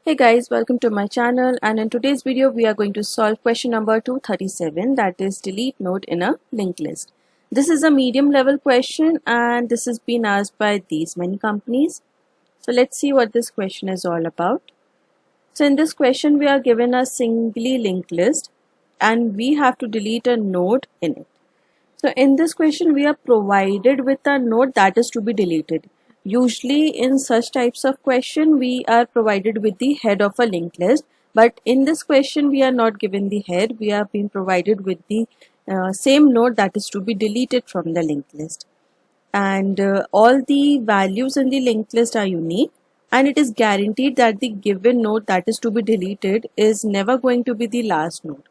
Hey guys, welcome to my channel, and in today's video we are going to solve question number 237, that is delete node in a linked list. This is a medium level question and this has been asked by these many companies. So let's see what this question is all about. So in this question we are given a singly linked list and we have to delete a node in it. So in this question, we are provided with a node that is to be deleted. Usually in such types of question, we are provided with the head of a linked list. But in this question, we are not given the head. We are being provided with the same node that is to be deleted from the linked list. And all the values in the linked list are unique. And it is guaranteed that the given node that is to be deleted is never going to be the last node.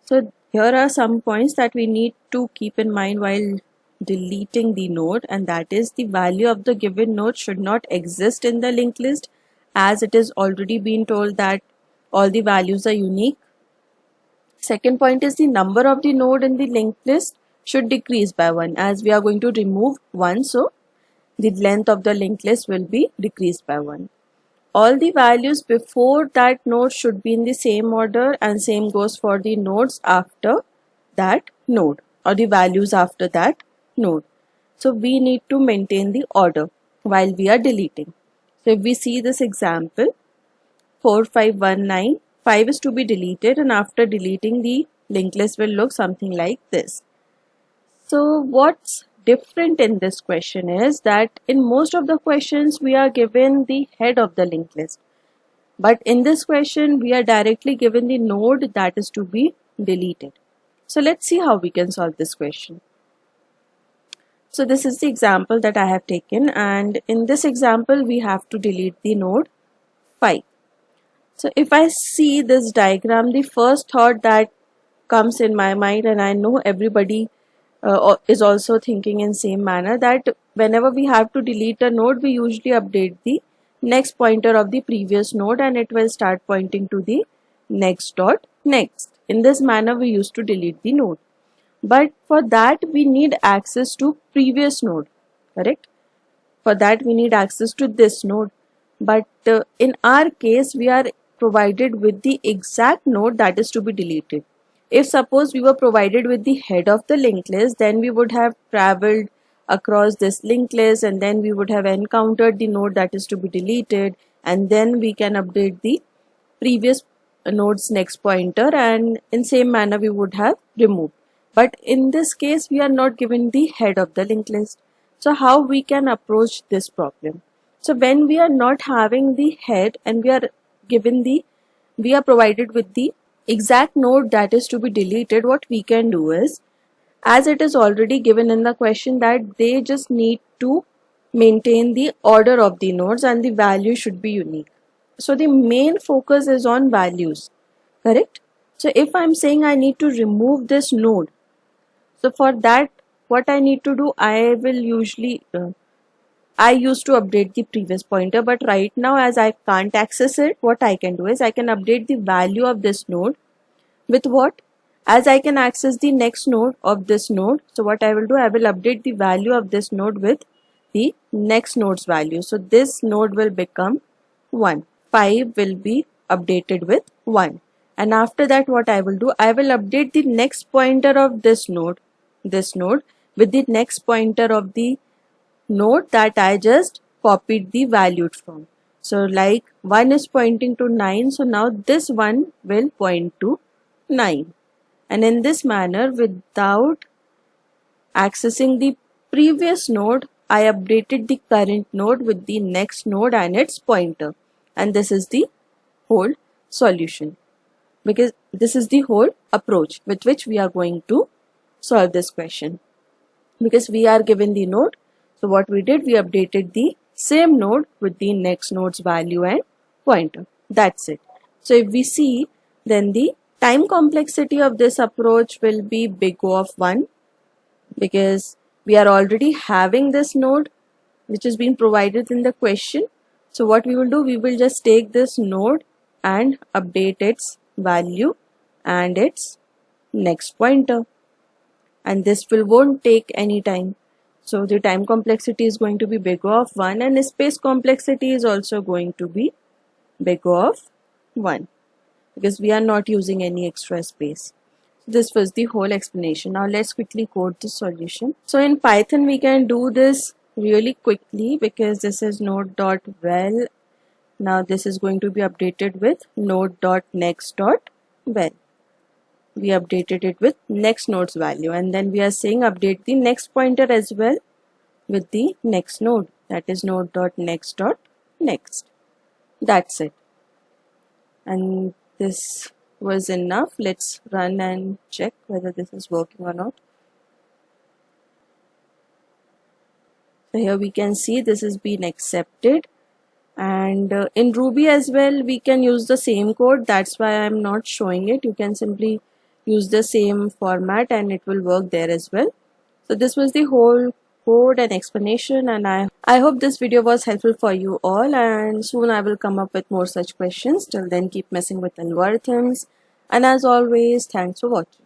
So here are some points that we need to keep in mind while deleting the node, and that is the value of the given node should not exist in the linked list, as it is already been told that all the values are unique. Second point is the number of the node in the linked list should decrease by 1, as we are going to remove 1, so the length of the linked list will be decreased by 1. All the values before that node should be in the same order, and same goes for the nodes after that node, or the values after that node. So we need to maintain the order while we are deleting. So if we see this example, 4519, 5 is to be deleted, and after deleting the linked list will look something like this. So what's different in this question is that in most of the questions we are given the head of the linked list. But in this question we are directly given the node that is to be deleted. So let's see how we can solve this question. So this is the example that I have taken, and in this example we have to delete the node 5. So if I see this diagram, the first thought that comes in my mind, and I know everybody is also thinking in same manner, that whenever we have to delete a node, we usually update the next pointer of the previous node and it will start pointing to the next dot next. In this manner we used to delete the node. But for that we need access to previous node, correct? For that we need access to this node. But in our case we are provided with the exact node that is to be deleted. If suppose we were provided with the head of the linked list, then we would have traveled across this linked list and then we would have encountered the node that is to be deleted, and then we can update the previous node's next pointer, and in same manner we would have removed. But in this case we are not given the head of the linked list. So how we can approach this problem? So when we are not having the head and we are provided with the exact node that is to be deleted, what we can do is, as it is already given in the question that they just need to maintain the order of the nodes and the value should be unique. So the main focus is on values, correct? So if I'm saying I need to remove this node, so for that what I need to do, I used to update the previous pointer, but right now as I can't access it, what I can do is I can update the value of this node with what? As I can access the next node of this node, so what I will do, I will update the value of this node with the next node's value. So this node will become 1. 5 will be updated with 1. And after that what I will do, I will update the next pointer of this node with the next pointer of the node that I just copied the value from. So like 1 is pointing to 9, so now this one will point to 9. And in this manner, without accessing the previous node, I updated the current node with the next node and its pointer. And this is the whole solution, because this is the whole approach with which we are going to solve this question. Because we are given the node, so what we did, we updated the same node with the next node's value and pointer. That's it. So if we see, then the time complexity of this approach will be big O of 1, because we are already having this node which is being provided in the question. So what we will do, we will just take this node and update its value and its next pointer, and this won't take any time. So the time complexity is going to be big O of 1, and space complexity is also going to be big of 1 because we are not using any extra space. This was the whole explanation. Now let's quickly code the solution. So in Python we can do this really quickly because this is node.val. Now this is going to be updated with node.next.val. We updated it with next node's value, and then we are saying update the next pointer as well with the next node, that is node.next.next. That's it. And this was enough. Let's run and check whether this is working or not. So here we can see this is being accepted, and in Ruby as well we can use the same code. That's why I'm not showing it. You can simply use the same format and it will work there as well. So this was the whole code and explanation, and I hope this video was helpful for you all, and soon I will come up with more such questions. Till then, keep messing with algorithms, and as always, thanks for watching.